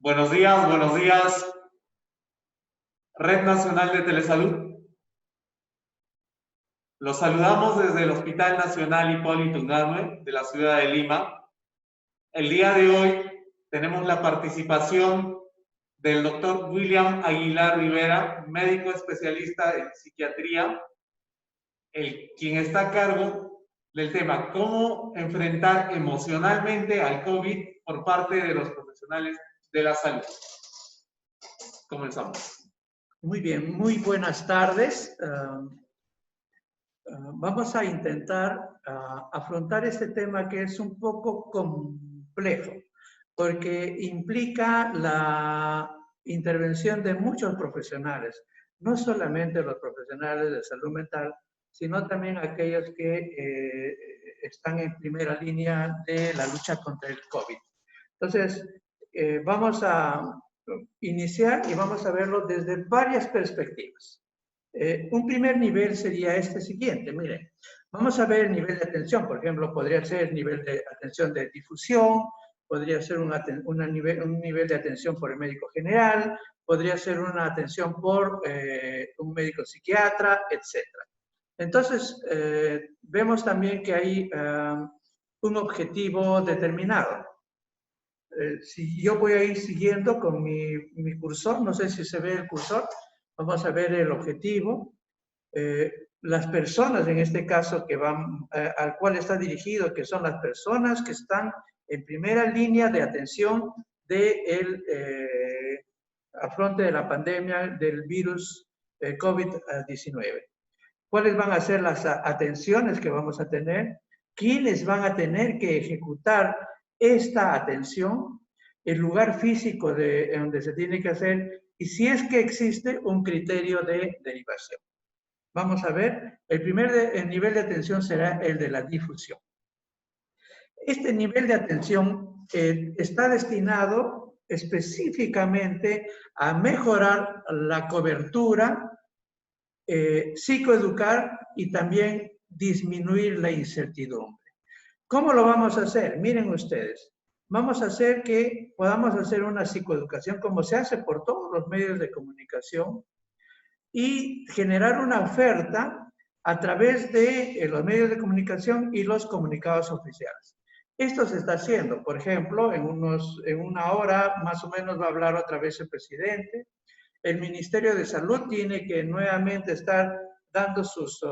Buenos días, buenos días. Red Nacional de Telesalud. Los saludamos desde el Hospital Nacional Hipólito Unanue de la ciudad de Lima. El día de hoy tenemos la participación del doctor William Aguilar Rivera, médico especialista en psiquiatría, quien está a cargo del tema cómo enfrentar emocionalmente al COVID por parte de los profesionales de la salud. Comenzamos. Muy bien, muy buenas tardes. Vamos a intentar afrontar este tema que es un poco complejo, porque implica la intervención de muchos profesionales, no solamente los profesionales de salud mental, sino también aquellos que están en primera línea de la lucha contra el COVID. Entonces, vamos a iniciar y vamos a verlo desde varias perspectivas. Un primer nivel sería este siguiente, miren, vamos a ver el nivel de atención, por ejemplo, podría ser nivel de atención de difusión, podría ser un nivel de atención por el médico general, podría ser una atención por un médico psiquiatra, etc. Entonces, vemos también que hay un objetivo determinado. Si yo voy a ir siguiendo con mi cursor, no sé si se ve el cursor, vamos a ver el objetivo. Las personas, en este caso, que van, al cual está dirigido, que son las personas que están en primera línea de atención del afronte de la pandemia del virus COVID-19. ¿Cuáles van a ser las atenciones que vamos a tener? ¿Quiénes van a tener que ejecutar esta atención? El lugar físico donde se tiene que hacer y si es que existe un criterio de derivación. Vamos a ver, el nivel de atención será el de la difusión. Este nivel de atención está destinado específicamente a mejorar la cobertura, psicoeducar y también disminuir la incertidumbre. ¿Cómo lo vamos a hacer? Miren ustedes, vamos a hacer que podamos hacer una psicoeducación como se hace por todos los medios de comunicación y generar una oferta a través de los medios de comunicación y los comunicados oficiales. Esto se está haciendo, por ejemplo, en una hora más o menos va a hablar otra vez el presidente. El Ministerio de Salud tiene que nuevamente estar dando sus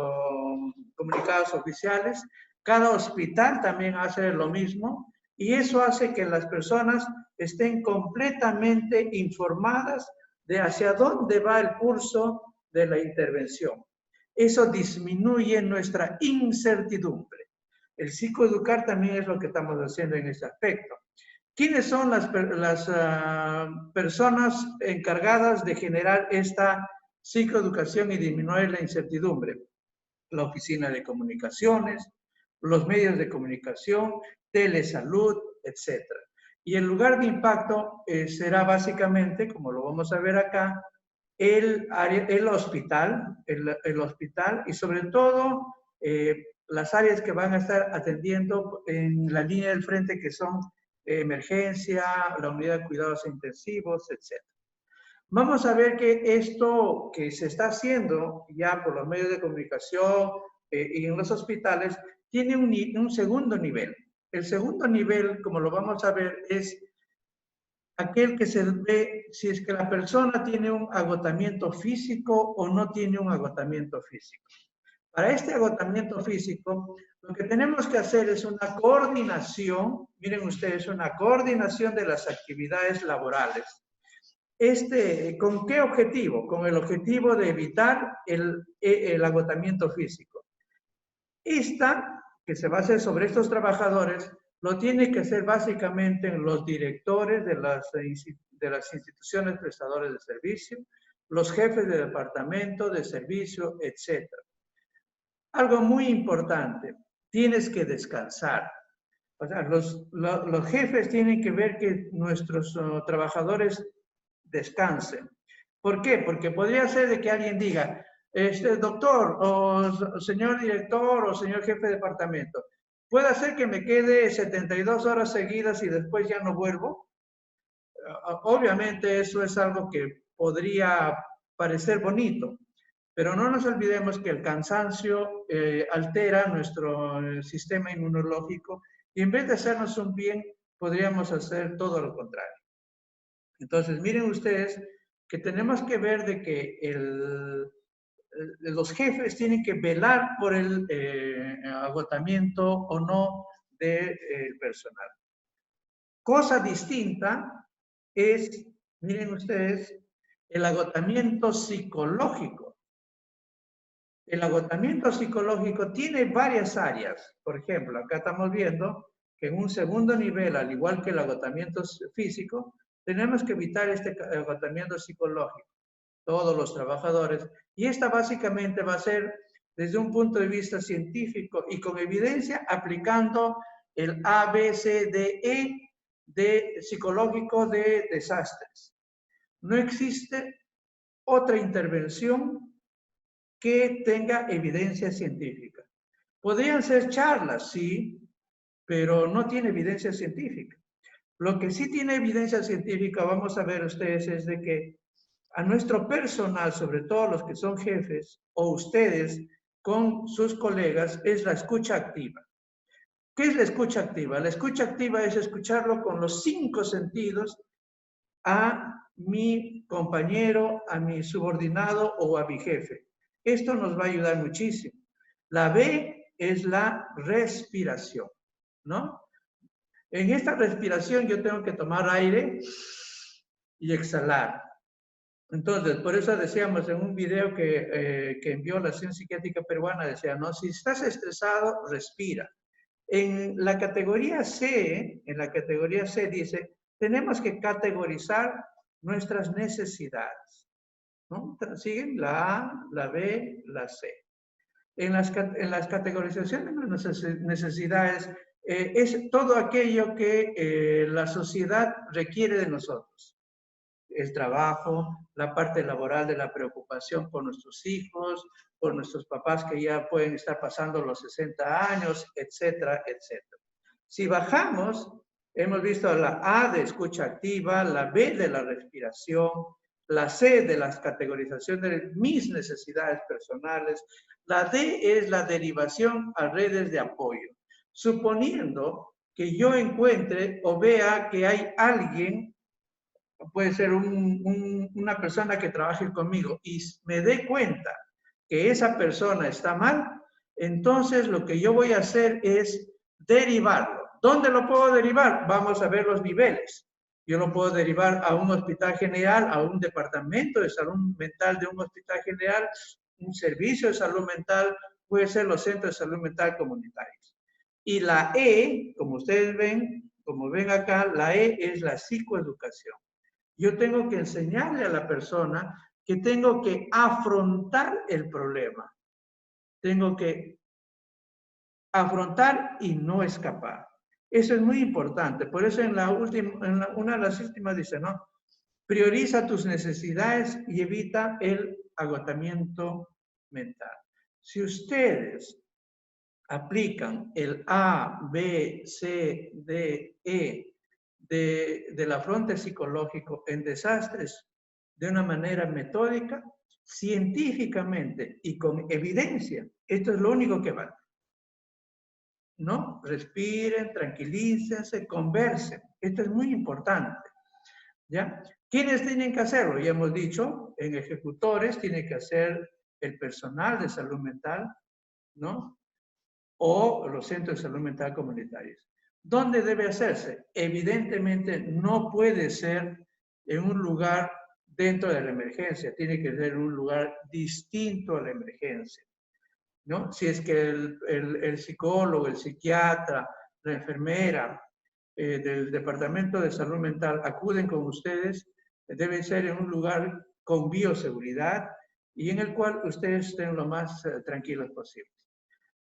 comunicados oficiales. Cada hospital también hace lo mismo y eso hace que las personas estén completamente informadas de hacia dónde va el curso de la intervención. Eso disminuye nuestra incertidumbre. El psicoeducar también es lo que estamos haciendo en este aspecto. ¿Quiénes son las personas encargadas de generar esta psicoeducación y disminuir la incertidumbre? La oficina de comunicaciones, los medios de comunicación, telesalud, etc. Y el lugar de impacto será básicamente, como lo vamos a ver acá, el hospital y sobre todo las áreas que van a estar atendiendo en la línea del frente que son emergencia, la unidad de cuidados intensivos, etc. Vamos a ver que esto que se está haciendo ya por los medios de comunicación y en los hospitales tiene un segundo nivel. El segundo nivel, como lo vamos a ver, es aquel que se ve si es que la persona tiene un agotamiento físico o no tiene un agotamiento físico. Para este agotamiento físico, lo que tenemos que hacer es una coordinación, miren ustedes, una coordinación de las actividades laborales. ¿Con qué objetivo? Con el objetivo de evitar el agotamiento físico. Esta, que se va a hacer sobre estos trabajadores, lo tiene que hacer básicamente los directores de las instituciones prestadoras de servicio, los jefes de departamento, de servicio, etc. Algo muy importante, tienes que descansar. O sea, los jefes tienen que ver que nuestros trabajadores descansen. ¿Por qué? Porque podría ser de que alguien diga, doctor, o señor director, o señor jefe de departamento, ¿puede ser que me quede 72 horas seguidas y después ya no vuelvo? obviamente eso es algo que podría parecer bonito, pero no nos olvidemos que el cansancio altera nuestro sistema inmunológico y en vez de hacernos un bien, podríamos hacer todo lo contrario. Entonces, miren ustedes que tenemos que ver de que los jefes tienen que velar por el agotamiento o no del personal. Cosa distinta es, miren ustedes, el agotamiento psicológico. El agotamiento psicológico tiene varias áreas. Por ejemplo, acá estamos viendo que en un segundo nivel, al igual que el agotamiento físico, tenemos que evitar este agotamiento psicológico, todos los trabajadores. Y esta básicamente va a ser desde un punto de vista científico y con evidencia aplicando el ABCDE de psicológico de desastres. No existe otra intervención que tenga evidencia científica. Podrían ser charlas, sí, pero no tiene evidencia científica. Lo que sí tiene evidencia científica, vamos a ver ustedes, es de que a nuestro personal, sobre todo los que son jefes, o ustedes con sus colegas, es la escucha activa. ¿Qué es la escucha activa? La escucha activa es escucharlo con los 5 sentidos a mi compañero, a mi subordinado o a mi jefe. Esto nos va a ayudar muchísimo. La B es la respiración, ¿no? En esta respiración yo tengo que tomar aire y exhalar. Entonces, por eso decíamos en un video que envió la Acción Psiquiátrica Peruana, decía, ¿no? Si estás estresado, respira. En la categoría C dice, tenemos que categorizar nuestras necesidades, ¿no? ¿Siguen? La A, la B, la C. En las categorizaciones de nuestras necesidades es todo aquello que la sociedad requiere de nosotros. El trabajo, la parte laboral de la preocupación por nuestros hijos, por nuestros papás que ya pueden estar pasando los 60 años, etcétera, etcétera. Si bajamos, hemos visto la A de escucha activa, la B de la respiración, la C de las categorizaciones de mis necesidades personales, la D es la derivación a redes de apoyo. Suponiendo que yo encuentre o vea que hay alguien, puede ser una persona que trabaje conmigo y me dé cuenta que esa persona está mal, entonces lo que yo voy a hacer es derivarlo. ¿Dónde lo puedo derivar? Vamos a ver los niveles. Yo lo puedo derivar a un hospital general, a un departamento de salud mental de un hospital general, un servicio de salud mental, puede ser los centros de salud mental comunitarios. Y la E, como ustedes ven, como ven acá, la E es la psicoeducación. Yo tengo que enseñarle a la persona que tengo que afrontar el problema. Tengo que afrontar y no escapar. Eso es muy importante. Por eso en una de las últimas dice, ¿no? Prioriza tus necesidades y evita el agotamiento mental. Si ustedes aplican el A, B, C, D, E del afronte psicológico en desastres de una manera metódica, científicamente y con evidencia, esto es lo único que vale. ¿No? Respiren, tranquilícense, conversen. Esto es muy importante. ¿Ya? ¿Quiénes tienen que hacerlo? Ya hemos dicho, en ejecutores tiene que hacer el personal de salud mental, ¿no? O los centros de salud mental comunitarios. ¿Dónde debe hacerse? Evidentemente no puede ser en un lugar dentro de la emergencia, tiene que ser en un lugar distinto a la emergencia, ¿no? Si es que el psicólogo, el psiquiatra, la enfermera del Departamento de Salud Mental acuden con ustedes, debe ser en un lugar con bioseguridad y en el cual ustedes estén lo más tranquilos posible.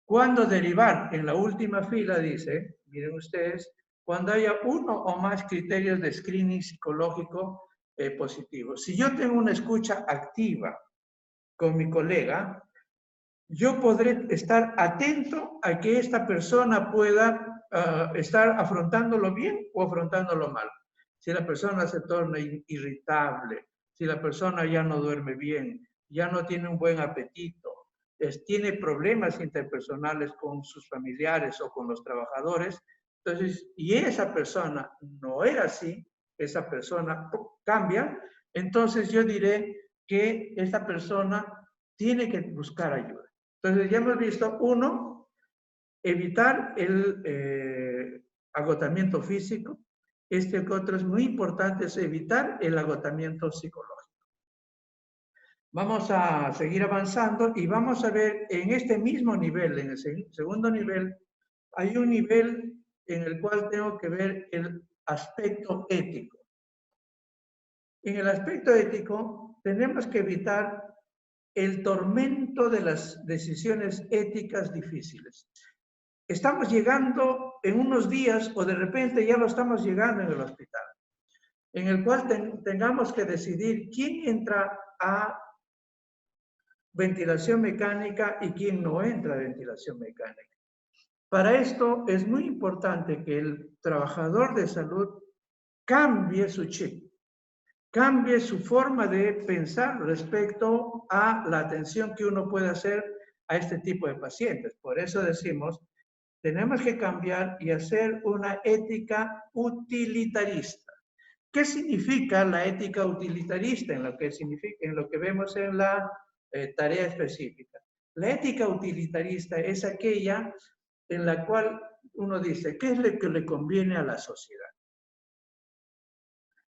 ¿Cuándo derivar? En la última fila dice, miren ustedes, cuando haya uno o más criterios de screening psicológico positivos. Si yo tengo una escucha activa con mi colega, yo podré estar atento a que esta persona pueda estar afrontándolo bien o afrontándolo mal. Si la persona se torna irritable, si la persona ya no duerme bien, ya no tiene un buen apetito, tiene problemas interpersonales con sus familiares o con los trabajadores, entonces, y esa persona no era así, esa persona cambia, entonces yo diré que esta persona tiene que buscar ayuda. Entonces ya hemos visto, uno, evitar el agotamiento físico. Este otro es muy importante, es evitar el agotamiento psicológico. Vamos a seguir avanzando y vamos a ver en este mismo nivel, en el segundo nivel, hay un nivel en el cual tengo que ver el aspecto ético. En el aspecto ético tenemos que evitar el tormento de las decisiones éticas difíciles. Estamos llegando en unos días o de repente ya lo estamos llegando en el hospital, en el cual tengamos que decidir quién entra a ventilación mecánica y quién no entra a ventilación mecánica. Para esto es muy importante que el trabajador de salud cambie su chip, cambie su forma de pensar respecto a la atención que uno puede hacer a este tipo de pacientes. Por eso decimos, tenemos que cambiar y hacer una ética utilitarista. ¿Qué significa la ética utilitarista? En lo que vemos en la tarea específica. La ética utilitarista es aquella en la cual uno dice, ¿qué es lo que le conviene a la sociedad?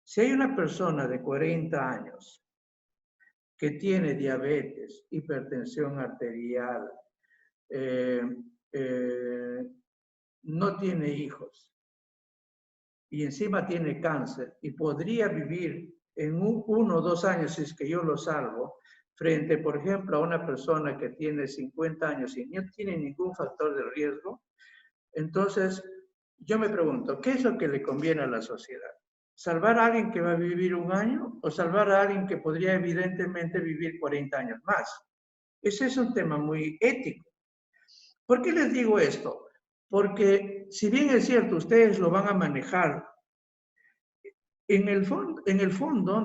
Si hay una persona de 40 años que tiene diabetes, hipertensión arterial, no tiene hijos y encima tiene cáncer y podría vivir en 1 o 2 años, si es que yo lo salvo, frente, por ejemplo, a una persona que tiene 50 años y no tiene ningún factor de riesgo, entonces yo me pregunto, ¿qué es lo que le conviene a la sociedad? ¿Salvar a alguien que va a vivir 1 año o salvar a alguien que podría evidentemente vivir 40 años más? Ese es un tema muy ético. ¿Por qué les digo esto? Porque si bien es cierto, ustedes lo van a manejar, en el fondo,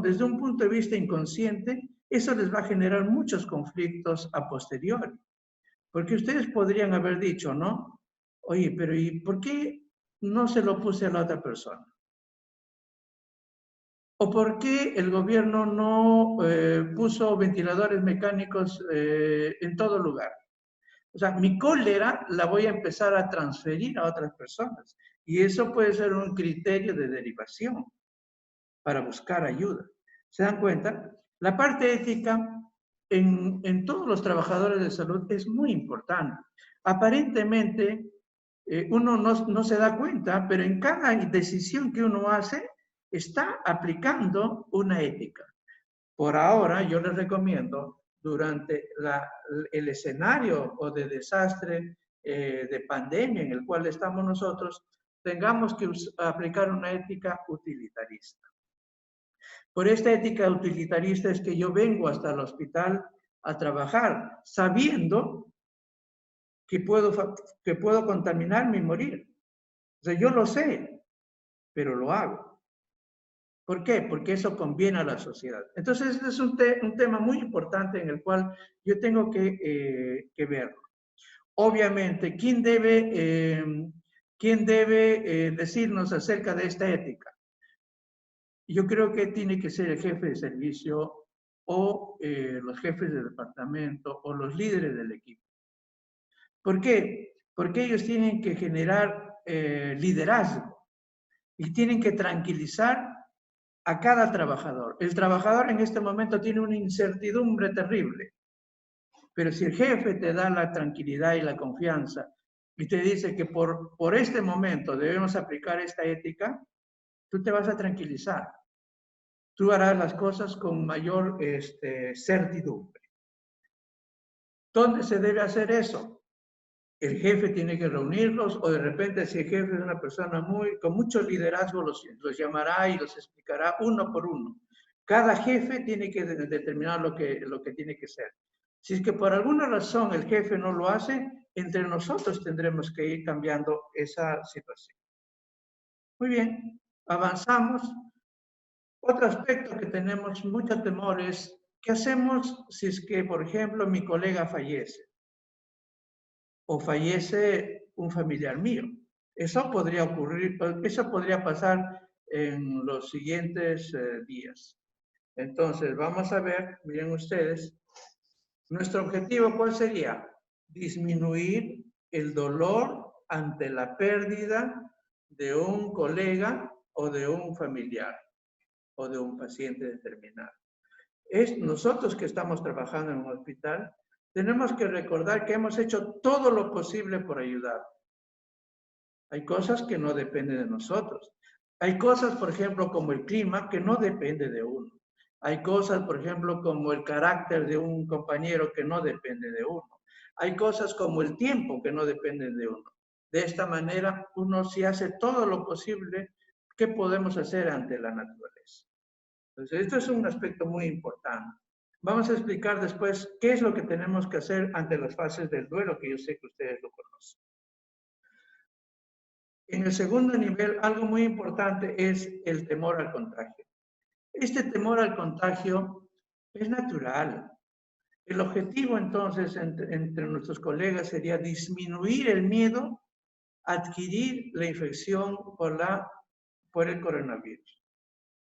desde un punto de vista inconsciente, eso les va a generar muchos conflictos a posteriori. Porque ustedes podrían haber dicho, ¿no? Oye, pero ¿y por qué no se lo puse a la otra persona? ¿O por qué el gobierno no puso ventiladores mecánicos en todo lugar? O sea, mi cólera la voy a empezar a transferir a otras personas. Y eso puede ser un criterio de derivación para buscar ayuda. ¿Se dan cuenta? La parte ética en todos los trabajadores de salud es muy importante. Aparentemente, uno no se da cuenta, pero en cada decisión que uno hace, está aplicando una ética. Por ahora, yo les recomiendo, durante el escenario o de desastre, de pandemia en el cual estamos nosotros, tengamos que aplicar una ética utilitarista. Por esta ética utilitarista es que yo vengo hasta el hospital a trabajar, sabiendo que puedo contaminarme y morir. O sea, yo lo sé, pero lo hago. ¿Por qué? Porque eso conviene a la sociedad. Entonces, este es un tema muy importante en el cual yo tengo que verlo. Obviamente, ¿quién debe decirnos acerca de esta ética? Yo creo que tiene que ser el jefe de servicio o los jefes de departamento o los líderes del equipo. ¿Por qué? Porque ellos tienen que generar liderazgo y tienen que tranquilizar a cada trabajador. El trabajador en este momento tiene una incertidumbre terrible, pero si el jefe te da la tranquilidad y la confianza y te dice que por este momento debemos aplicar esta ética, tú te vas a tranquilizar. Tú harás las cosas con mayor certidumbre. ¿Dónde se debe hacer eso? El jefe tiene que reunirlos o de repente si el jefe es una persona con mucho liderazgo, los llamará y los explicará uno por uno. Cada jefe tiene que determinar lo que tiene que ser. Si es que por alguna razón el jefe no lo hace, entre nosotros tendremos que ir cambiando esa situación. Muy bien, avanzamos. Otro aspecto que tenemos mucho temor es, ¿qué hacemos si es que, por ejemplo, mi colega fallece? O fallece un familiar mío. Eso podría ocurrir, eso podría pasar en los siguientes días. Entonces, vamos a ver, miren ustedes, nuestro objetivo, ¿cuál sería? Disminuir el dolor ante la pérdida de un colega o de un familiar o de un paciente determinado. Es nosotros que estamos trabajando en un hospital, tenemos que recordar que hemos hecho todo lo posible por ayudar. Hay cosas que no dependen de nosotros. Hay cosas, por ejemplo, como el clima, que no depende de uno. Hay cosas, por ejemplo, como el carácter de un compañero que no depende de uno. Hay cosas como el tiempo que no dependen de uno. De esta manera, uno sí hace todo lo posible que podemos hacer ante la naturaleza. Entonces, esto es un aspecto muy importante. Vamos a explicar después qué es lo que tenemos que hacer ante las fases del duelo, que yo sé que ustedes lo conocen. En el segundo nivel, algo muy importante es el temor al contagio. Este temor al contagio es natural. El objetivo entonces entre nuestros colegas sería disminuir el miedo a adquirir la infección por el coronavirus.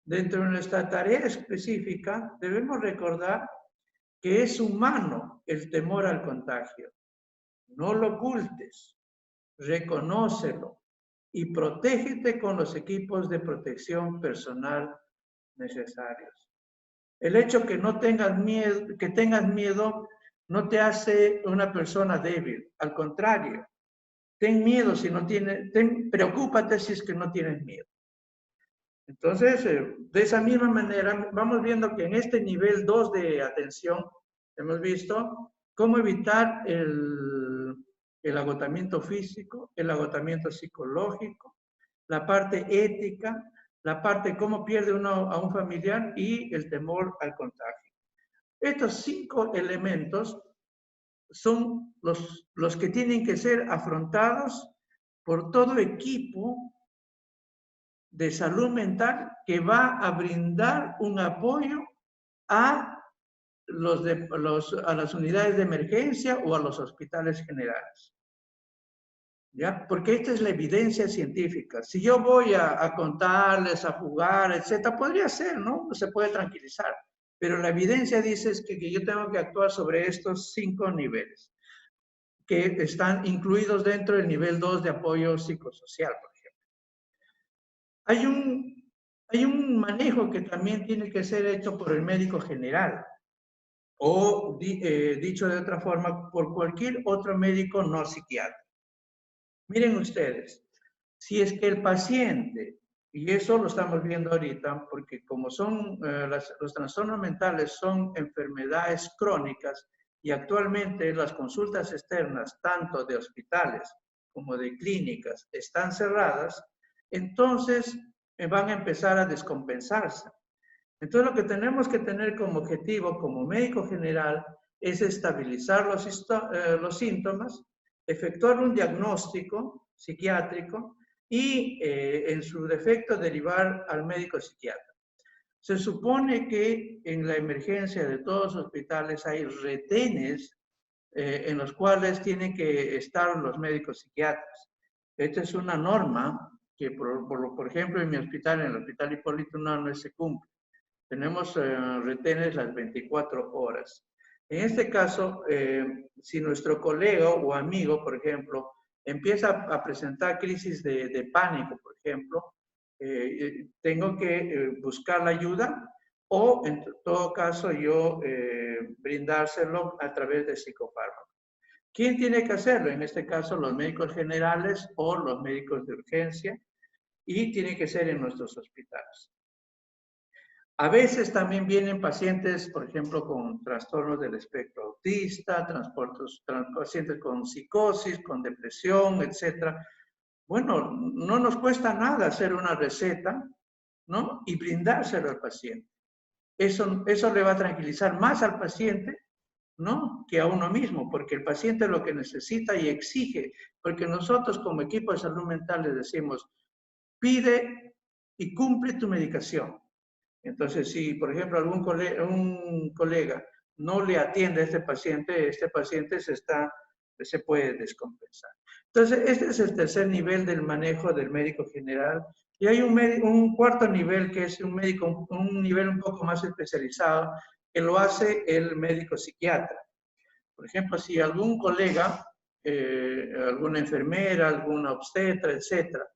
Dentro de nuestra tarea específica, debemos recordar que es humano el temor al contagio. No lo ocultes, reconócelo y protégete con los equipos de protección personal necesarios. El hecho que no tengas miedo, no te hace una persona débil. Al contrario, ten miedo si no tienes, preocúpate si es que no tienes miedo. Entonces, de esa misma manera, vamos viendo que en este nivel 2 de atención, hemos visto cómo evitar el agotamiento físico, el agotamiento psicológico, la parte ética, la parte cómo pierde uno a un familiar y el temor al contagio. Estos 5 elementos son los que tienen que ser afrontados por todo equipo de salud mental que va a brindar un apoyo a las unidades de emergencia o a los hospitales generales. ¿Ya? Porque esta es la evidencia científica. Si yo voy a contarles, a jugar, etcétera, podría ser, ¿no? Se puede tranquilizar. Pero la evidencia dice que yo tengo que actuar sobre estos 5 niveles, que están incluidos dentro del nivel 2 de apoyo psicosocial, por ejemplo. Hay un manejo que también tiene que ser hecho por el médico general, o dicho de otra forma, por cualquier otro médico no psiquiatra. Miren ustedes, si es que el paciente, y eso lo estamos viendo ahorita, porque como son los trastornos mentales son enfermedades crónicas y actualmente las consultas externas, tanto de hospitales como de clínicas, están cerradas, entonces van a empezar a descompensarse. Entonces lo que tenemos que tener como objetivo, como médico general, es estabilizar los síntomas, efectuar un diagnóstico psiquiátrico y, en su defecto, derivar al médico psiquiatra. Se supone que en la emergencia de todos los hospitales hay retenes en los cuales tienen que estar los médicos psiquiatras. Esta es una norma que, por ejemplo, en mi hospital, en el Hospital Hipólito Unanue, se cumple. Tenemos retenes las 24 horas. En este caso, si nuestro colega o amigo, por ejemplo, empieza a presentar crisis de pánico, por ejemplo, tengo que buscar la ayuda o, en todo caso, yo brindárselo a través de psicofármaco. ¿Quién tiene que hacerlo? En este caso, los médicos generales o los médicos de urgencia, y tiene que ser en nuestros hospitales. A veces también vienen pacientes, por ejemplo, con trastornos del espectro autista, pacientes con psicosis, con depresión, etc. Bueno, no nos cuesta nada hacer una receta, ¿no? Y brindárselo al paciente. Eso le va a tranquilizar más al paciente, ¿no? Que a uno mismo, porque el paciente lo que necesita y exige, porque nosotros como equipo de salud mental le decimos, pide y cumple tu medicación. Entonces, si, por ejemplo, un colega no le atiende a este paciente se puede descompensar. Entonces, este es el tercer nivel del manejo del médico general. Y hay un cuarto nivel que es un nivel un poco más especializado, que lo hace el médico psiquiatra. Por ejemplo, si algún colega, alguna enfermera, alguna obstetra, etcétera,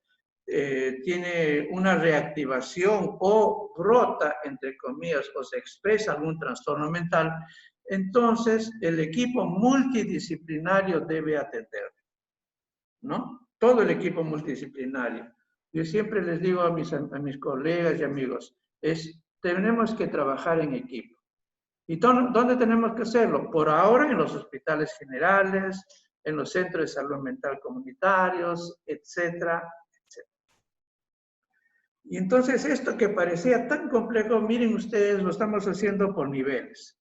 tiene una reactivación o brota, entre comillas, o se expresa algún trastorno mental, entonces el equipo multidisciplinario debe atender, ¿no? Todo el equipo multidisciplinario. Yo siempre les digo a mis colegas y amigos, tenemos que trabajar en equipo. ¿Y dónde tenemos que hacerlo? Por ahora en los hospitales generales, en los centros de salud mental comunitarios, etcétera, etcétera. Y entonces esto que parecía tan complejo, miren ustedes, lo estamos haciendo por niveles.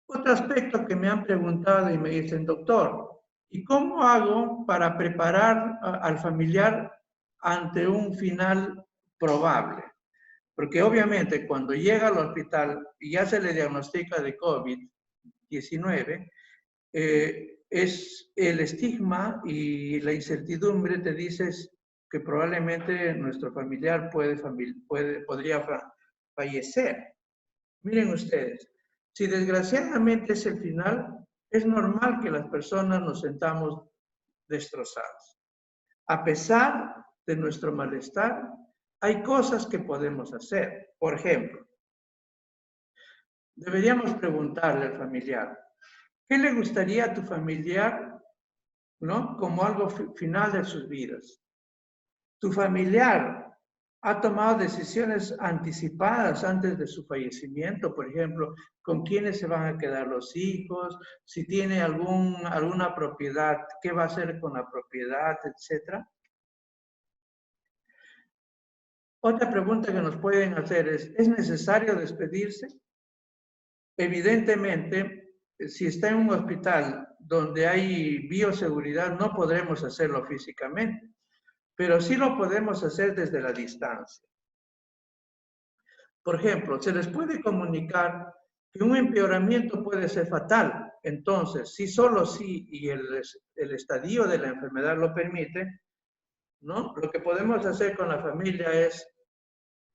Otro aspecto que me han preguntado y me dicen, doctor, ¿y cómo hago para preparar al familiar ante un final probable? Porque obviamente cuando llega al hospital y ya se le diagnostica de COVID-19, es el estigma y la incertidumbre te dices que probablemente nuestro familiar podría fallecer. Miren ustedes, si desgraciadamente es el final, es normal que las personas nos sentamos destrozados. A pesar de nuestro malestar, hay cosas que podemos hacer. Por ejemplo, deberíamos preguntarle al familiar, ¿qué le gustaría a tu familiar, ¿no? Como algo final de sus vidas? ¿Tu familiar ha tomado decisiones anticipadas antes de su fallecimiento? Por ejemplo, ¿con quiénes se van a quedar los hijos? Si tiene alguna propiedad, ¿qué va a hacer con la propiedad, etcétera? Otra pregunta que nos pueden hacer ¿es necesario despedirse? Evidentemente, si está en un hospital donde hay bioseguridad, no podremos hacerlo físicamente, pero sí lo podemos hacer desde la distancia. Por ejemplo, se les puede comunicar que un empeoramiento puede ser fatal. Entonces, si solo sí y el estadio de la enfermedad lo permite, ¿no? Lo que podemos hacer con la familia es,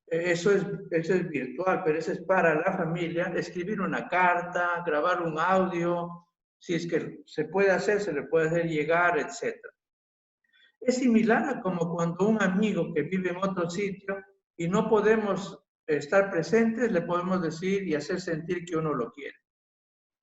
eso es virtual, pero eso es para la familia, escribir una carta, grabar un audio, si es que se puede hacer, se le puede hacer llegar, etc. Es similar a como cuando un amigo que vive en otro sitio y no podemos estar presentes, le podemos decir y hacer sentir que uno lo quiere.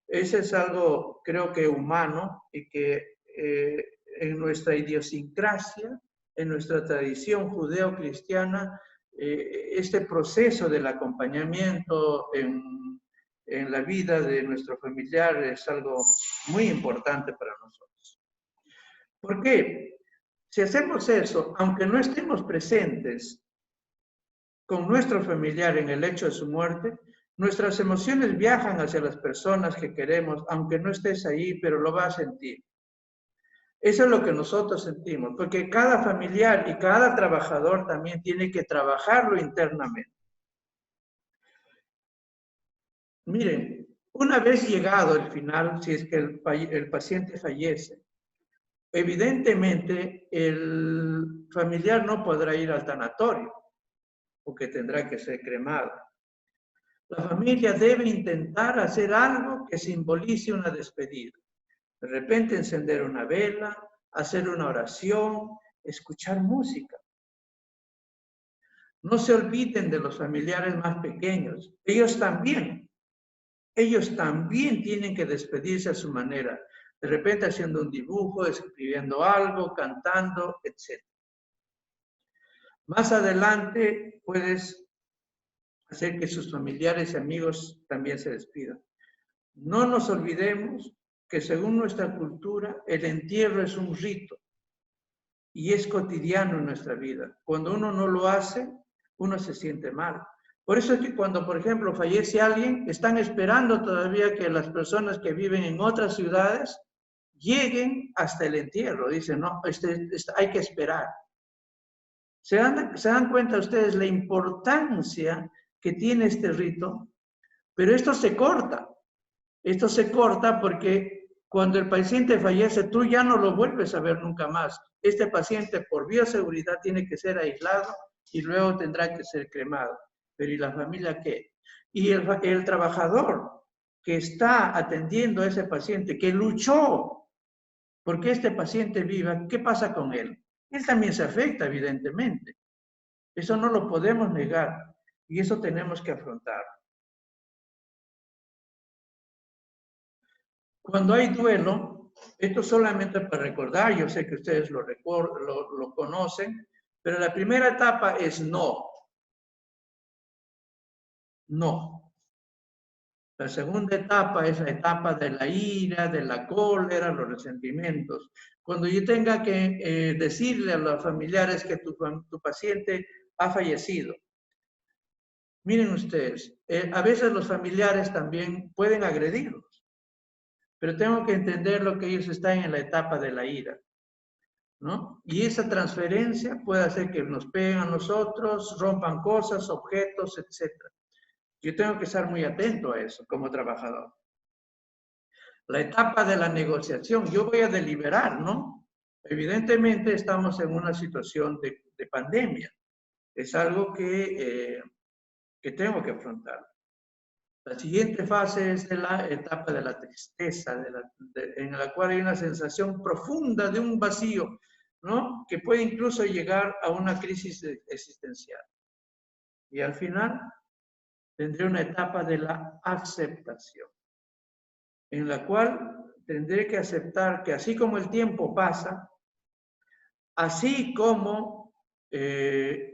Ese es algo, creo que humano y que en nuestra idiosincrasia, en nuestra tradición judeo-cristiana, este proceso del acompañamiento en la vida de nuestro familiar es algo muy importante para nosotros. ¿Por qué? Si hacemos eso, aunque no estemos presentes con nuestro familiar en el hecho de su muerte, nuestras emociones viajan hacia las personas que queremos, aunque no estés ahí, pero lo vas a sentir. Eso es lo que nosotros sentimos, porque cada familiar y cada trabajador también tiene que trabajarlo internamente. Miren, una vez llegado el final, si es que el paciente fallece, evidentemente el familiar no podrá ir al tanatorio, porque tendrá que ser cremado. La familia debe intentar hacer algo que simbolice una despedida. De repente encender una vela, hacer una oración, escuchar música. No se olviden de los familiares más pequeños. Ellos también tienen que despedirse a su manera. De repente haciendo un dibujo, escribiendo algo, cantando, etc. Más adelante puedes hacer que sus familiares y amigos también se despidan. No nos olvidemos que según nuestra cultura, el entierro es un rito y es cotidiano en nuestra vida. Cuando uno no lo hace, uno se siente mal. Por eso es que cuando, por ejemplo, fallece alguien, están esperando todavía que las personas que viven en otras ciudades lleguen hasta el entierro. Dicen, no, hay que esperar. ¿Se dan cuenta ustedes la importancia que tiene este rito? Pero esto se corta. Esto se corta porque cuando el paciente fallece, tú ya no lo vuelves a ver nunca más. Este paciente, por bioseguridad, tiene que ser aislado y luego tendrá que ser cremado. Pero ¿y la familia qué? Y el trabajador que está atendiendo a ese paciente, que luchó porque este paciente viva, ¿qué pasa con él? Él también se afecta, evidentemente. Eso no lo podemos negar y eso tenemos que afrontar. Cuando hay duelo, esto solamente para recordar, yo sé que ustedes lo conocen, pero la primera etapa es no. No. La segunda etapa es la etapa de la ira, de la cólera, los resentimientos. Cuando yo tenga que decirle a los familiares que tu paciente ha fallecido. Miren ustedes, a veces los familiares también pueden agredirlos, pero tengo que entender lo que ellos están en la etapa de la ira, ¿no? Y esa transferencia puede hacer que nos peguen a nosotros, rompan cosas, objetos, etc. Yo tengo que estar muy atento a eso como trabajador. La etapa de la negociación, yo voy a deliberar, ¿no? Evidentemente estamos en una situación de pandemia. Es algo que tengo que afrontar. La siguiente fase es la etapa de la tristeza, en la cual hay una sensación profunda de un vacío, ¿no? Que puede incluso llegar a una crisis existencial. Y al final tendré una etapa de la aceptación, en la cual tendré que aceptar que así como el tiempo pasa, así como el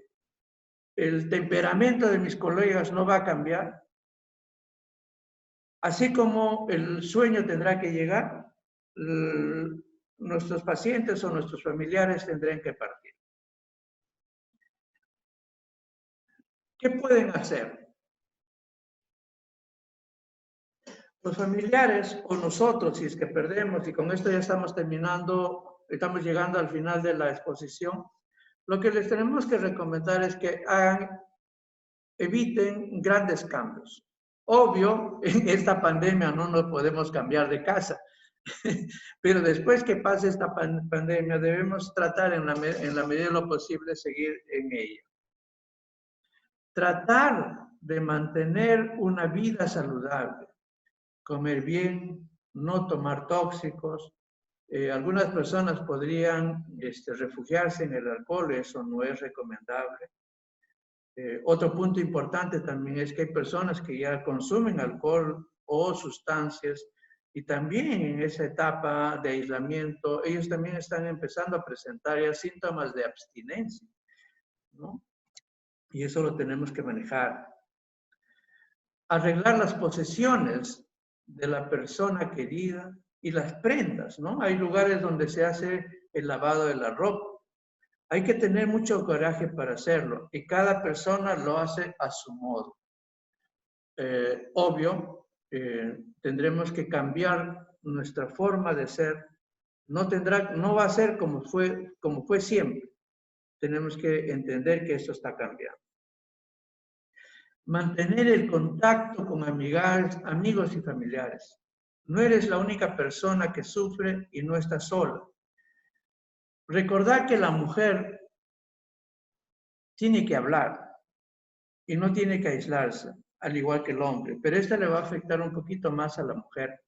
temperamento de mis colegas no va a cambiar, así como el sueño tendrá que llegar, nuestros pacientes o nuestros familiares tendrán que partir. ¿Qué pueden hacer? Los familiares o nosotros, si es que perdemos, y con esto ya estamos terminando, estamos llegando al final de la exposición, lo que les tenemos que recomendar es que eviten grandes cambios. Obvio, en esta pandemia no nos podemos cambiar de casa, pero después que pase esta pandemia debemos tratar en la medida de lo posible seguir en ella. Tratar de mantener una vida saludable, comer bien, no tomar tóxicos. Algunas personas podrían refugiarse en el alcohol, eso no es recomendable. Otro punto importante también es que hay personas que ya consumen alcohol o sustancias y también en esa etapa de aislamiento, ellos también están empezando a presentar ya síntomas de abstinencia, ¿no? Y eso lo tenemos que manejar. Arreglar las posesiones de la persona querida y las prendas, ¿no? Hay lugares donde se hace el lavado de la ropa. Hay que tener mucho coraje para hacerlo y cada persona lo hace a su modo. Obvio, tendremos que cambiar nuestra forma de ser. No va a ser como fue siempre. Tenemos que entender que esto está cambiando. Mantener el contacto con amigos y familiares. No eres la única persona que sufre y no estás sola. Recordar que la mujer tiene que hablar y no tiene que aislarse, al igual que el hombre, pero esto le va a afectar un poquito más a la mujer,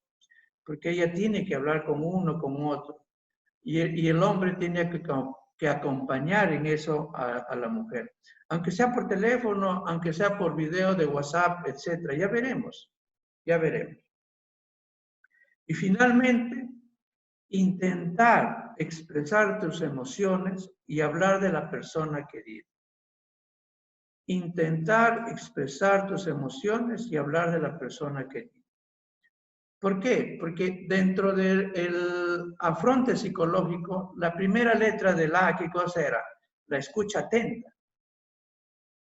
porque ella tiene que hablar con uno, con otro, y el hombre tiene que acompañar en eso a la mujer, aunque sea por teléfono, aunque sea por video de WhatsApp, etcétera. Ya veremos, ya veremos. Y finalmente, intentar expresar tus emociones y hablar de la persona querida. Intentar expresar tus emociones y hablar de la persona querida. ¿Por qué? Porque dentro del afronte psicológico, la primera letra del A, ¿qué cosa era? La escucha atenta.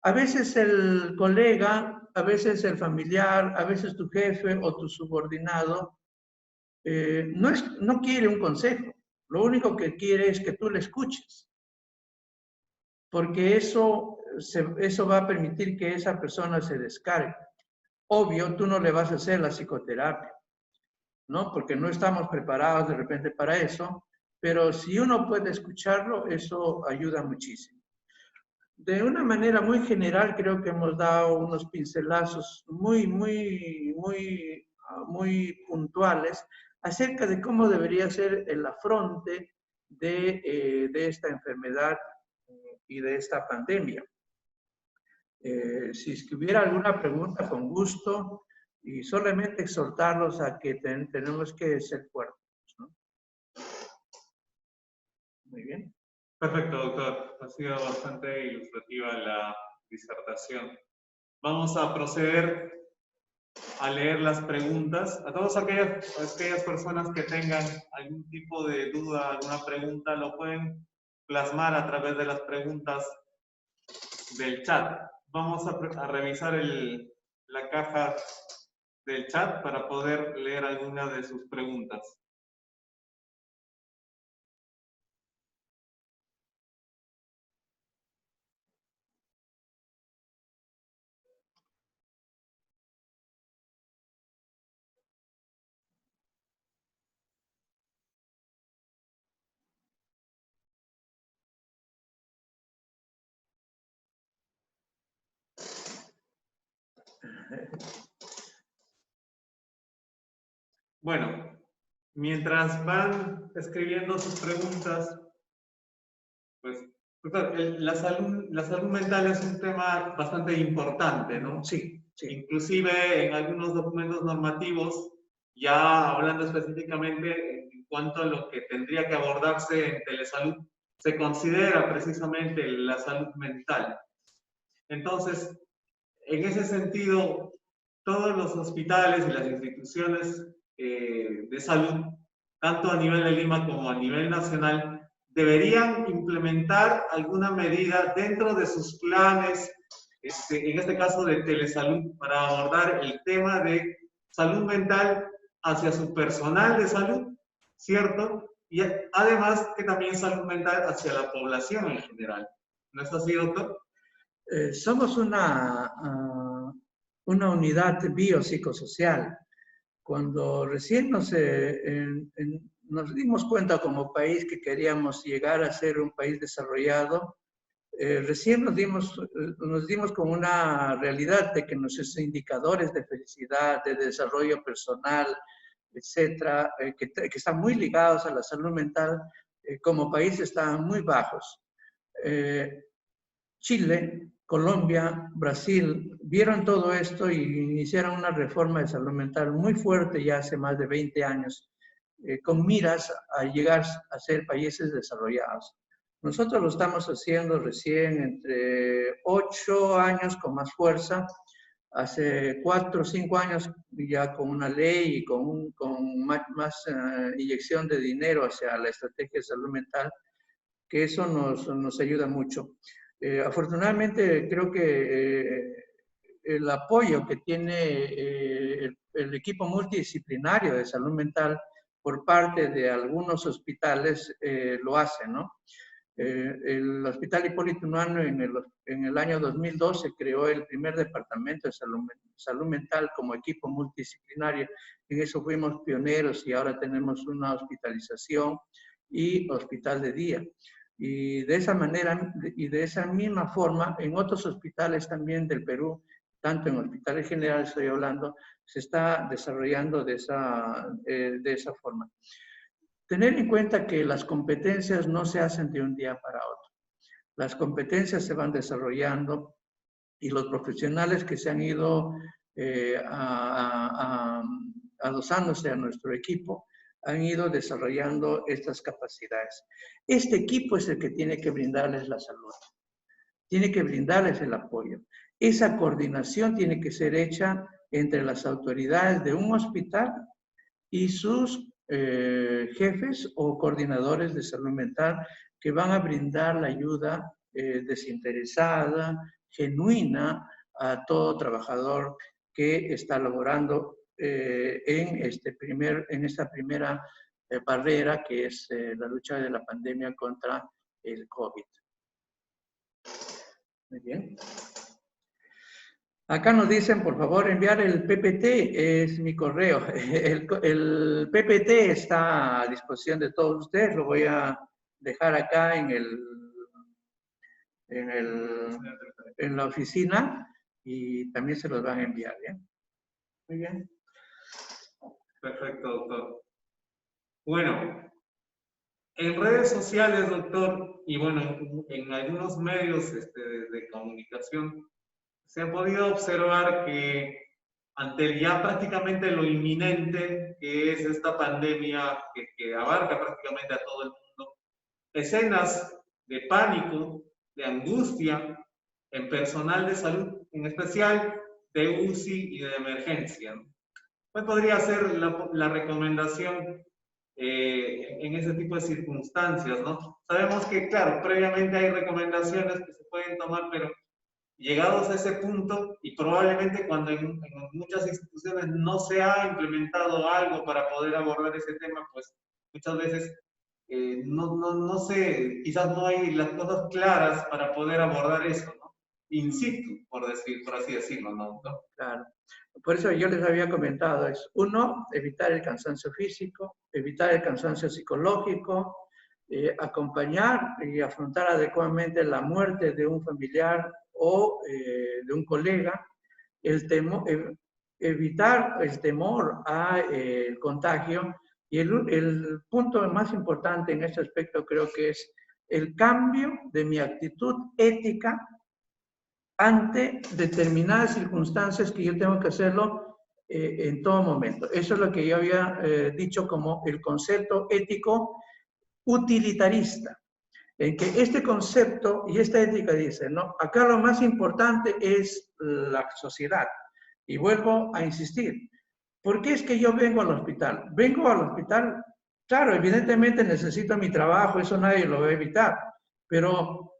A veces el colega, a veces el familiar, a veces tu jefe o tu subordinado no quiere un consejo. Lo único que quiere es que tú le escuches. porque eso va a permitir que esa persona se descargue. Obvio, tú no le vas a hacer la psicoterapia, ¿no? Porque no estamos preparados de repente para eso, pero si uno puede escucharlo, eso ayuda muchísimo. De una manera muy general, creo que hemos dado unos pincelazos muy puntuales acerca de cómo debería ser el afronte de esta enfermedad y de esta pandemia. Si es que hubiera alguna pregunta, con gusto, y solamente exhortarlos a que tenemos que ser fuertes, ¿no? Muy bien. Perfecto, doctor. Ha sido bastante ilustrativa la disertación. Vamos a proceder a leer las preguntas. A todas aquellas personas que tengan algún tipo de duda, alguna pregunta, lo pueden plasmar a través de las preguntas del chat. Vamos a revisar la caja del chat para poder leer alguna de sus preguntas. Bueno, mientras van escribiendo sus preguntas, pues, doctor, la salud mental es un tema bastante importante, ¿no? Sí, sí. Inclusive en algunos documentos normativos, ya hablando específicamente en cuanto a lo que tendría que abordarse en telesalud, se considera precisamente la salud mental. Entonces, en ese sentido, todos los hospitales y las instituciones de salud, tanto a nivel de Lima como a nivel nacional, deberían implementar alguna medida dentro de sus planes, en este caso de telesalud, para abordar el tema de salud mental hacia su personal de salud, ¿cierto? Y además que también salud mental hacia la población en general. ¿No es así, doctor? Somos una unidad biopsicosocial. Cuando recién nos dimos cuenta como país que queríamos llegar a ser un país desarrollado, recién nos dimos con una realidad de que nuestros indicadores de felicidad, de desarrollo personal, etcétera, que están muy ligados a la salud mental, como país están muy bajos. Chile, Colombia, Brasil, vieron todo esto y iniciaron una reforma de salud mental muy fuerte ya hace más de 20 años, con miras a llegar a ser países desarrollados. Nosotros lo estamos haciendo recién entre 8 años con más fuerza, hace 4 o 5 años ya con una ley y con más inyección de dinero hacia la estrategia de salud mental, que eso nos ayuda mucho. Afortunadamente, creo que el apoyo que tiene el equipo multidisciplinario de salud mental por parte de algunos hospitales lo hace, ¿no? El Hospital Hipólito Unanue en el año 2012 creó el primer departamento de salud mental como equipo multidisciplinario. En eso fuimos pioneros y ahora tenemos una hospitalización y hospital de día. Y de esa manera y de esa misma forma, en otros hospitales también del Perú, tanto en hospitales generales estoy hablando, se está desarrollando de esa forma. Tener en cuenta que las competencias no se hacen de un día para otro. Las competencias se van desarrollando y los profesionales que se han ido adosándose a nuestro equipo han ido desarrollando estas capacidades. Este equipo es el que tiene que brindarles la salud, tiene que brindarles el apoyo. Esa coordinación tiene que ser hecha entre las autoridades de un hospital y sus jefes o coordinadores de salud mental que van a brindar la ayuda desinteresada, genuina a todo trabajador que está laborando en esta primera barrera que es la lucha de la pandemia contra el COVID. Muy bien. Acá nos dicen, por favor, enviar el PPT, es mi correo. El PPT está a disposición de todos ustedes, lo voy a dejar acá en la oficina y también se los van a enviar, ¿bien? Muy bien. Perfecto, doctor. Bueno, en redes sociales, doctor, y bueno, en algunos medios de comunicación, se ha podido observar que ante ya prácticamente lo inminente que es esta pandemia que abarca prácticamente a todo el mundo, escenas de pánico, de angustia en personal de salud, en especial de UCI y de emergencia. ¿Cuál podría ser la recomendación en ese tipo de circunstancias, ¿no? Sabemos que, claro, previamente hay recomendaciones que se pueden tomar, pero llegados a ese punto, y probablemente cuando en muchas instituciones no se ha implementado algo para poder abordar ese tema, pues muchas veces no sé, quizás no hay las cosas claras para poder abordar eso, ¿no? In situ, por así decirlo, ¿no? Claro. Por eso yo les había comentado, es uno, evitar el cansancio físico, evitar el cansancio psicológico, acompañar y afrontar adecuadamente la muerte de un familiar o de un colega, evitar el temor al contagio y el punto más importante en este aspecto creo que es el cambio de mi actitud ética ante determinadas circunstancias que yo tengo que hacerlo en todo momento. Eso es lo que yo había dicho como el concepto ético utilitarista, en que este concepto y esta ética dice, ¿no? Acá lo más importante es la sociedad. Y vuelvo a insistir, ¿por qué es que yo vengo al hospital? Vengo al hospital, claro, evidentemente necesito mi trabajo, eso nadie lo va a evitar, pero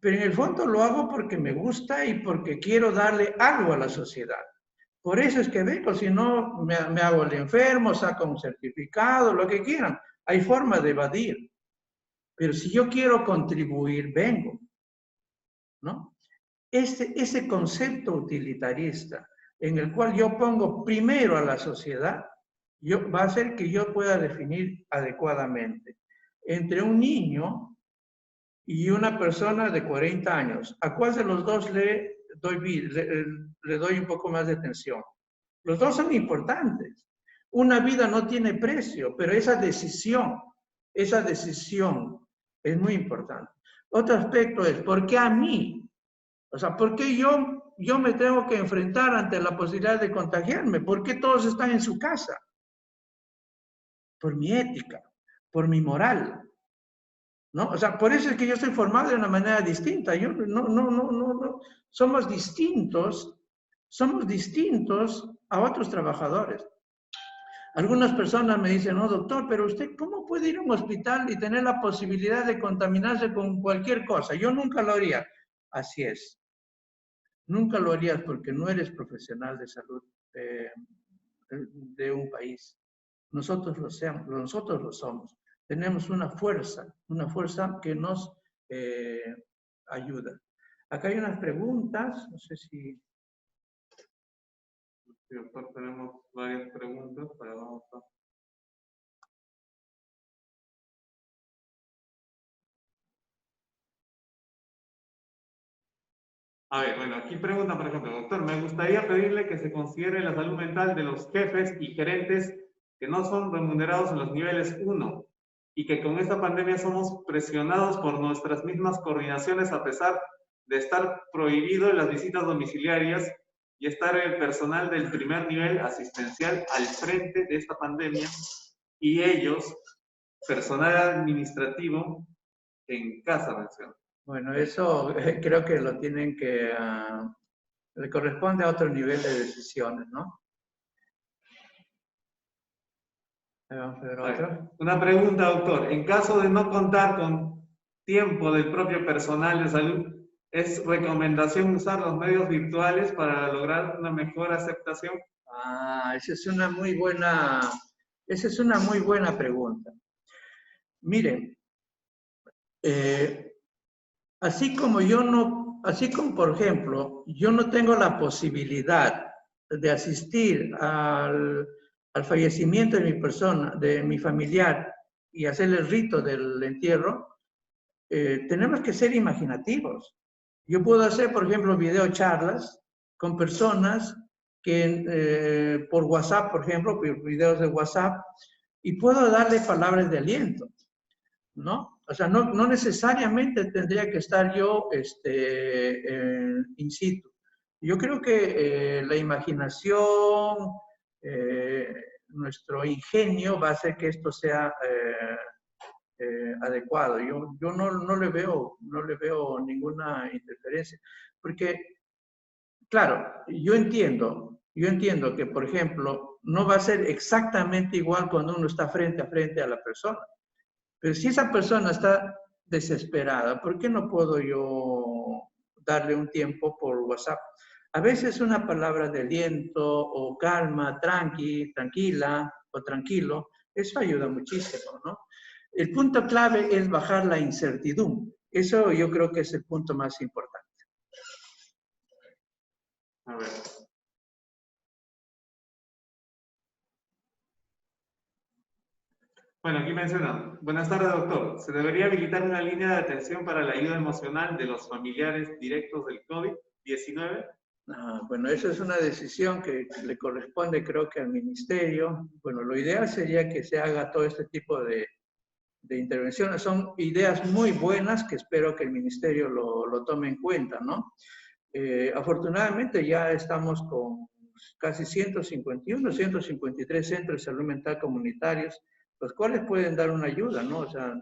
en el fondo lo hago porque me gusta y porque quiero darle algo a la sociedad. Por eso es que vengo, si no me hago el enfermo, saco un certificado, lo que quieran. Hay forma de evadir. Pero si yo quiero contribuir, vengo, ¿no? Ese concepto utilitarista en el cual yo pongo primero a la sociedad, va a hacer que yo pueda definir adecuadamente entre un niño y una persona de 40 años. ¿A cuál de los dos le doy un poco más de atención? Los dos son importantes. Una vida no tiene precio, pero esa decisión es muy importante. Otro aspecto es, ¿por qué a mí? O sea, ¿por qué yo me tengo que enfrentar ante la posibilidad de contagiarme? ¿Por qué todos están en su casa? Por mi ética, por mi moral, ¿no? O sea, por eso es que yo estoy formado de una manera distinta. Yo no. Somos distintos a otros trabajadores. Algunas personas me dicen, no, doctor, pero usted, ¿cómo puede ir a un hospital y tener la posibilidad de contaminarse con cualquier cosa? Yo nunca lo haría. Así es. Nunca lo harías porque no eres profesional de salud de un país. Nosotros lo somos. Tenemos una fuerza que nos ayuda. Acá hay unas preguntas, no sé si... Sí, doctor, tenemos varias preguntas, pero vamos a... A ver, bueno, aquí pregunta, por ejemplo, doctor, me gustaría pedirle que se considere la salud mental de los jefes y gerentes que no son remunerados en los niveles 1 y que con esta pandemia somos presionados por nuestras mismas coordinaciones a pesar de estar prohibido las visitas domiciliarias y estar el personal del primer nivel asistencial al frente de esta pandemia y ellos, personal administrativo, en casa, menciona. Bueno, eso creo que lo tienen que... le corresponde a otro nivel de decisiones, ¿no? Vamos a ver otra. Una pregunta, doctor. En caso de no contar con tiempo del propio personal de salud, ¿es recomendación usar los medios virtuales para lograr una mejor aceptación? Esa es una muy buena pregunta. Miren, así como por ejemplo, yo no tengo la posibilidad de asistir al fallecimiento de mi persona, de mi familiar, y hacer el rito del entierro, tenemos que ser imaginativos. Yo puedo hacer, por ejemplo, videocharlas con personas que por WhatsApp, por ejemplo, videos de WhatsApp, y puedo darle palabras de aliento, ¿no? O sea, no necesariamente tendría que estar yo in situ. Yo creo que la imaginación, nuestro ingenio va a hacer que esto sea adecuado. Yo no le veo ninguna interferencia, porque, claro, yo entiendo que, por ejemplo, no va a ser exactamente igual cuando uno está frente a frente a la persona. Pero si esa persona está desesperada, ¿por qué no puedo yo darle un tiempo por WhatsApp? A veces una palabra de aliento o calma, tranquila o tranquilo, eso ayuda muchísimo, ¿no? El punto clave es bajar la incertidumbre. Eso yo creo que es el punto más importante. A ver. Bueno, aquí mencionan. Buenas tardes, doctor. ¿Se debería habilitar una línea de atención para la ayuda emocional de los familiares directos del COVID-19? Bueno, esa es una decisión que le corresponde, creo que al ministerio. Bueno, lo ideal sería que se haga todo este tipo de intervenciones. Son ideas muy buenas que espero que el ministerio lo tome en cuenta, ¿no? Afortunadamente ya estamos con casi 151, 153 centros de salud mental comunitarios, los cuales pueden dar una ayuda, ¿no? O sea,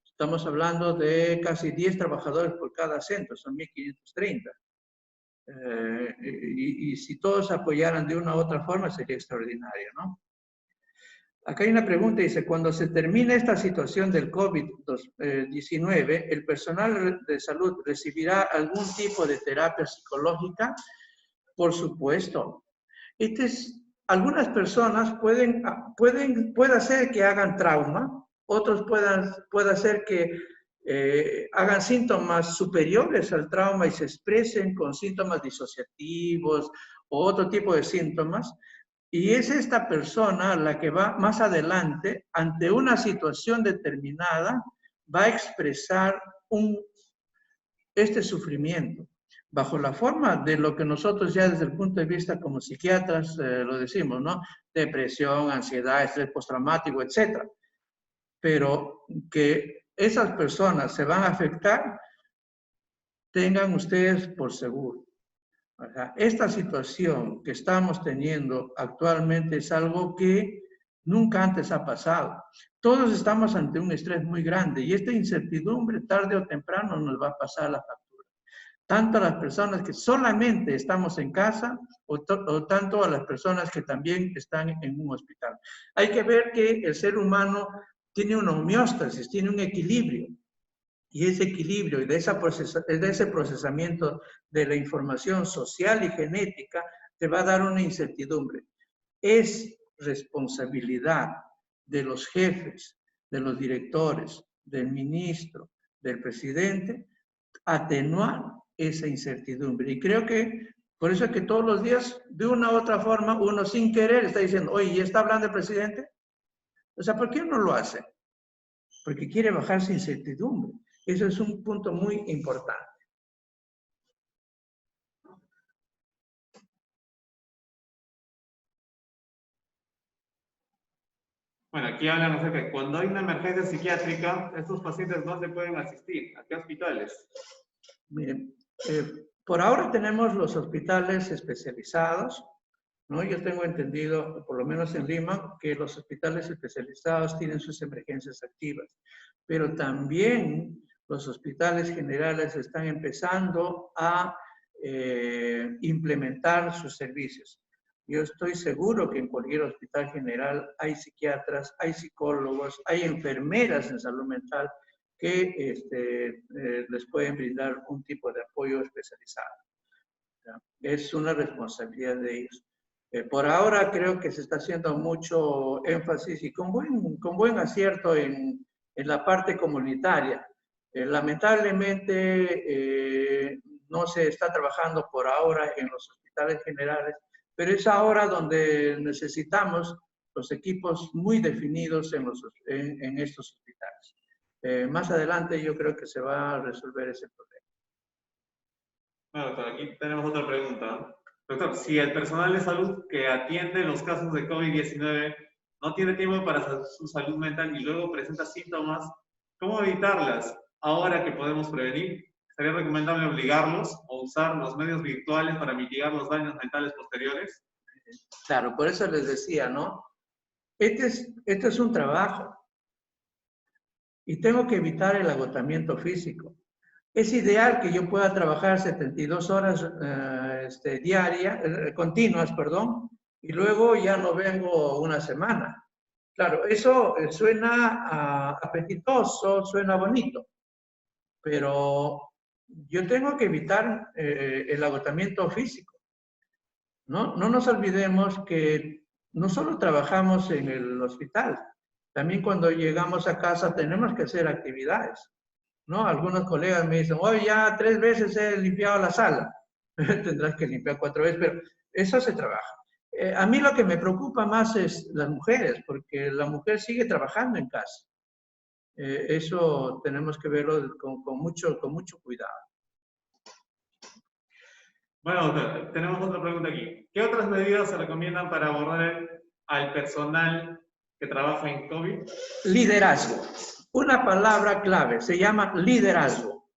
estamos hablando de casi 10 trabajadores por cada centro, son 1.530. Y si todos apoyaran de una u otra forma sería extraordinario, ¿no? Acá hay una pregunta, dice, cuando se termine esta situación del COVID-19, ¿el personal de salud recibirá algún tipo de terapia psicológica? Por supuesto. Algunas personas puede hacer que hagan trauma, otros puede hacer que hagan síntomas superiores al trauma y se expresen con síntomas disociativos o otro tipo de síntomas. Y es esta persona la que va más adelante, ante una situación determinada, va a expresar este sufrimiento bajo la forma de lo que nosotros ya desde el punto de vista como psiquiatras lo decimos, ¿no? Depresión, ansiedad, estrés postraumático, etc. Pero que esas personas se van a afectar, tengan ustedes por seguro. O sea, esta situación que estamos teniendo actualmente es algo que nunca antes ha pasado. Todos estamos ante un estrés muy grande y esta incertidumbre tarde o temprano nos va a pasar la factura. Tanto a las personas que solamente estamos en casa o tanto a las personas que también están en un hospital. Hay que ver que el ser humano tiene una homeostasis, tiene un equilibrio. Y ese equilibrio y de ese procesamiento de la información social y genética te va a dar una incertidumbre. Es responsabilidad de los jefes, de los directores, del ministro, del presidente, atenuar esa incertidumbre. Y creo que por eso es que todos los días, de una u otra forma, uno sin querer está diciendo, oye, ¿ya está hablando el presidente? O sea, ¿por qué no lo hace? Porque quiere bajar su incertidumbre. Eso es un punto muy importante. Bueno, aquí hablan acerca de cuando hay una emergencia psiquiátrica, estos pacientes no se pueden asistir. ¿A qué hospitales? Miren, por ahora tenemos los hospitales especializados, ¿no? Yo tengo entendido, por lo menos en Lima, que los hospitales especializados tienen sus emergencias activas, pero también los hospitales generales están empezando a implementar sus servicios. Yo estoy seguro que en cualquier hospital general hay psiquiatras, hay psicólogos, hay enfermeras en salud mental que les pueden brindar un tipo de apoyo especializado. ¿Ya? Es una responsabilidad de ellos. Por ahora creo que se está haciendo mucho énfasis y con buen acierto en la parte comunitaria. Lamentablemente no se está trabajando por ahora en los hospitales generales, pero es ahora donde necesitamos los equipos muy definidos en estos hospitales. Más adelante yo creo que se va a resolver ese problema. Bueno, doctor, aquí tenemos otra pregunta, ¿no? Doctor, si el personal de salud que atiende los casos de COVID-19 no tiene tiempo para su salud mental y luego presenta síntomas, ¿cómo evitarlas ahora que podemos prevenir? ¿Sería recomendable obligarlos o usar los medios virtuales para mitigar los daños mentales posteriores? Claro, por eso les decía, ¿no? Este es un trabajo y tengo que evitar el agotamiento físico. Es ideal que yo pueda trabajar 72 horas continuas, perdón, y luego ya no vengo una semana. Claro, eso suena apetitoso, suena bonito, pero yo tengo que evitar el agotamiento físico. ¿No? No nos olvidemos que no solo trabajamos en el hospital, también cuando llegamos a casa tenemos que hacer actividades, ¿no? Algunos colegas me dicen, oye, ya 3 veces he limpiado la sala. Tendrás que limpiar 4 veces, pero eso se trabaja. A mí lo que me preocupa más es las mujeres, porque la mujer sigue trabajando en casa. Eso tenemos que verlo con mucho cuidado. Bueno, doctor, tenemos otra pregunta aquí. ¿Qué otras medidas se recomiendan para abordar al personal que trabaja en COVID? Liderazgo. Una palabra clave, se llama liderazgo.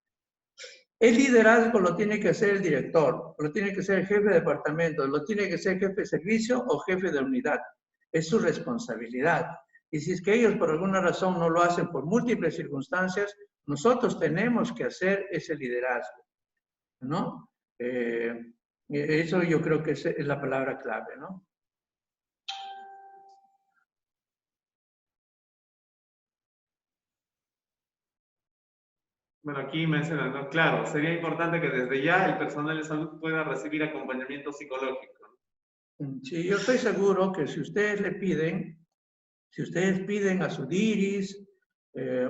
El liderazgo lo tiene que hacer el director, lo tiene que hacer el jefe de departamento, lo tiene que ser jefe de servicio o jefe de unidad. Es su responsabilidad. Y si es que ellos por alguna razón no lo hacen por múltiples circunstancias, nosotros tenemos que hacer ese liderazgo, ¿no? Eso yo creo que es la palabra clave, ¿no? Bueno, aquí mencionan, ¿no? Claro, sería importante que desde ya el personal de salud pueda recibir acompañamiento psicológico. Sí, yo estoy seguro que si ustedes piden a su DIRIS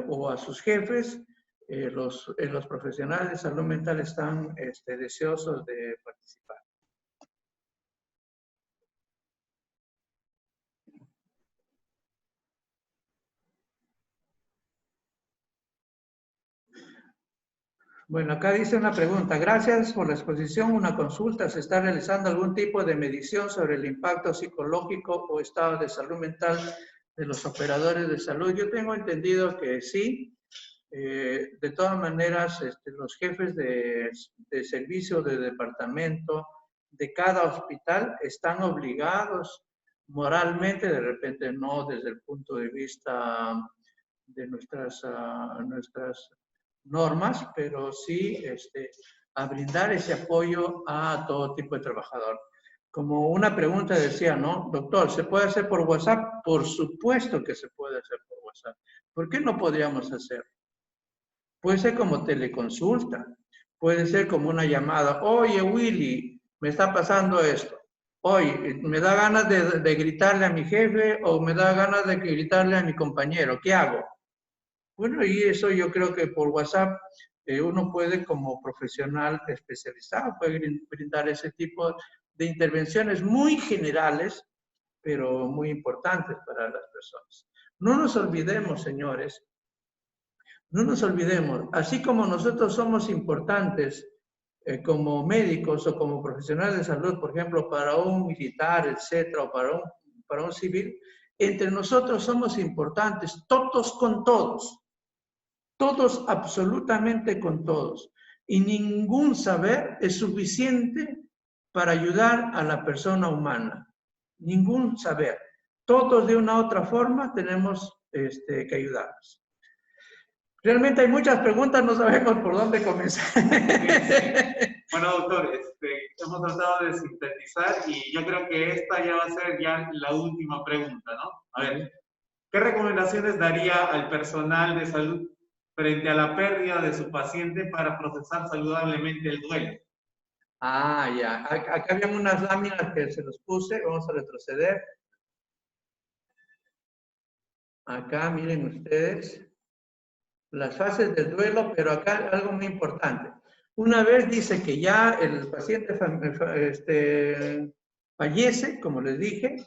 o a sus jefes, los profesionales de salud mental están deseosos de participar. Bueno, acá dice una pregunta. Gracias por la exposición. Una consulta. ¿Se está realizando algún tipo de medición sobre el impacto psicológico o estado de salud mental de los operadores de salud? Yo tengo entendido que sí. De todas maneras, los jefes de servicio de departamento de cada hospital están obligados moralmente, de repente no desde el punto de vista de nuestras normas, pero sí a brindar ese apoyo a todo tipo de trabajador. Como una pregunta decía, ¿no? Doctor, ¿se puede hacer por WhatsApp? Por supuesto que se puede hacer por WhatsApp. ¿Por qué no podríamos hacerlo? Puede ser como teleconsulta, puede ser como una llamada. Oye, Willy, me está pasando esto. Oye, me da ganas de gritarle a mi jefe o me da ganas de gritarle a mi compañero. ¿Qué hago? Bueno, y eso yo creo que por WhatsApp uno puede, como profesional especializado, puede brindar ese tipo de intervenciones muy generales, pero muy importantes para las personas. No nos olvidemos, señores, no nos olvidemos, así como nosotros somos importantes como médicos o como profesionales de salud, por ejemplo, para un militar, etcétera, o para un civil, entre nosotros somos importantes, todos con todos absolutamente con todos. Y ningún saber es suficiente para ayudar a la persona humana. Ningún saber. Todos de una u otra forma tenemos que ayudarnos. Realmente hay muchas preguntas, no sabemos por dónde comenzar. Sí. Bueno, doctor, hemos tratado de sintetizar y yo creo que esta ya va a ser ya la última pregunta, ¿no? A ver, ¿qué recomendaciones daría al personal de salud frente a la pérdida de su paciente para procesar saludablemente el duelo? Ah, ya. Acá habían unas láminas que se los puse. Vamos a retroceder. Acá, miren ustedes. las fases del duelo, pero acá algo muy importante. Una vez dice que ya el paciente fallece, como les dije,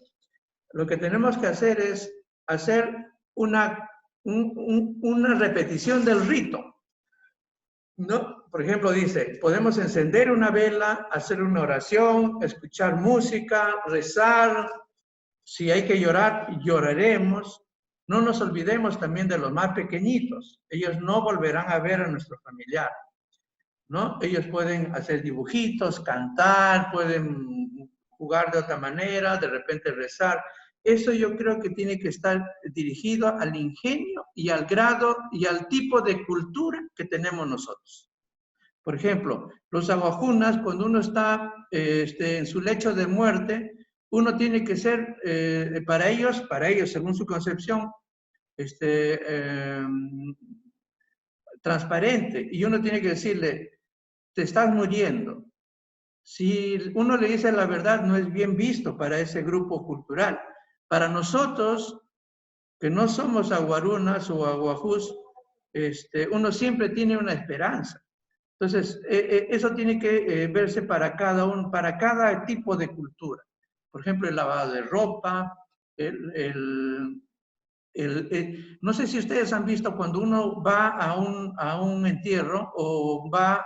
lo que tenemos que hacer es hacer una repetición del rito, ¿no? Por ejemplo, dice, podemos encender una vela, hacer una oración, escuchar música, rezar. Si hay que llorar, lloraremos. No nos olvidemos también de los más pequeñitos. Ellos no volverán a ver a nuestro familiar, ¿no? Ellos pueden hacer dibujitos, cantar, pueden jugar de otra manera, de repente rezar. Eso yo creo que tiene que estar dirigido al ingenio y al grado y al tipo de cultura que tenemos nosotros. Por ejemplo, los aguajunas, cuando uno está en su lecho de muerte, uno tiene que ser, para ellos, según su concepción, transparente. Y uno tiene que decirle, te estás muriendo. Si uno le dice la verdad, no es bien visto para ese grupo cultural. Para nosotros, que no somos aguarunas o aguajús, uno siempre tiene una esperanza. Entonces, eso tiene que verse para cada tipo de cultura. Por ejemplo, el lavado de ropa, no sé si ustedes han visto cuando uno va a un entierro o va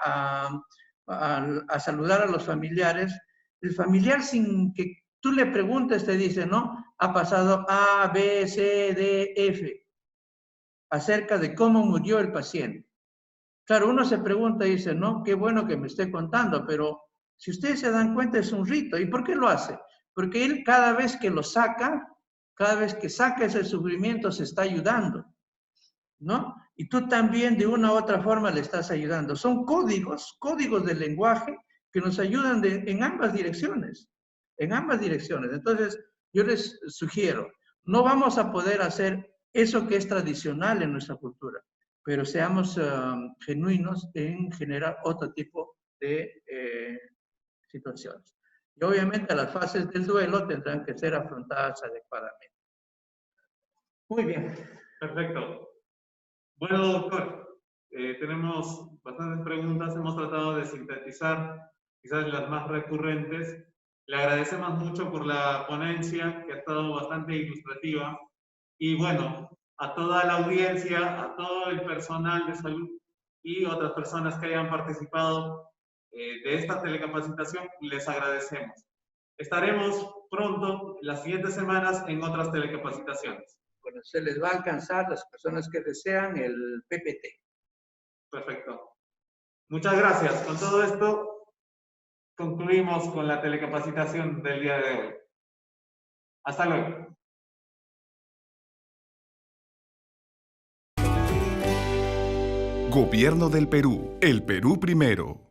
a saludar a los familiares, el familiar sin que tú le preguntes te dice, ¿no? Ha pasado A, B, C, D, F, acerca de cómo murió el paciente. Claro, uno se pregunta y dice, no, qué bueno que me esté contando, pero si ustedes se dan cuenta es un rito. ¿Y por qué lo hace? Porque él cada vez que lo saca, cada vez que saca ese sufrimiento se está ayudando, ¿no? Y tú también de una u otra forma le estás ayudando. Son códigos del lenguaje que nos ayudan en ambas direcciones, en ambas direcciones. Entonces, yo les sugiero, no vamos a poder hacer eso que es tradicional en nuestra cultura, pero seamos genuinos en generar otro tipo de situaciones. Y obviamente las fases del duelo tendrán que ser afrontadas adecuadamente. Muy bien. Perfecto. Bueno, doctor, tenemos bastantes preguntas, hemos tratado de sintetizar quizás las más recurrentes. Le agradecemos mucho por la ponencia, que ha estado bastante ilustrativa. Y bueno, a toda la audiencia, a todo el personal de salud y otras personas que hayan participado de esta telecapacitación, les agradecemos. Estaremos pronto, las siguientes semanas, en otras telecapacitaciones. Bueno, se les va a alcanzar las personas que desean el PPT. Perfecto. Muchas gracias. Con todo esto, concluimos con la telecapacitación del día de hoy. Hasta luego. Gobierno del Perú. El Perú primero.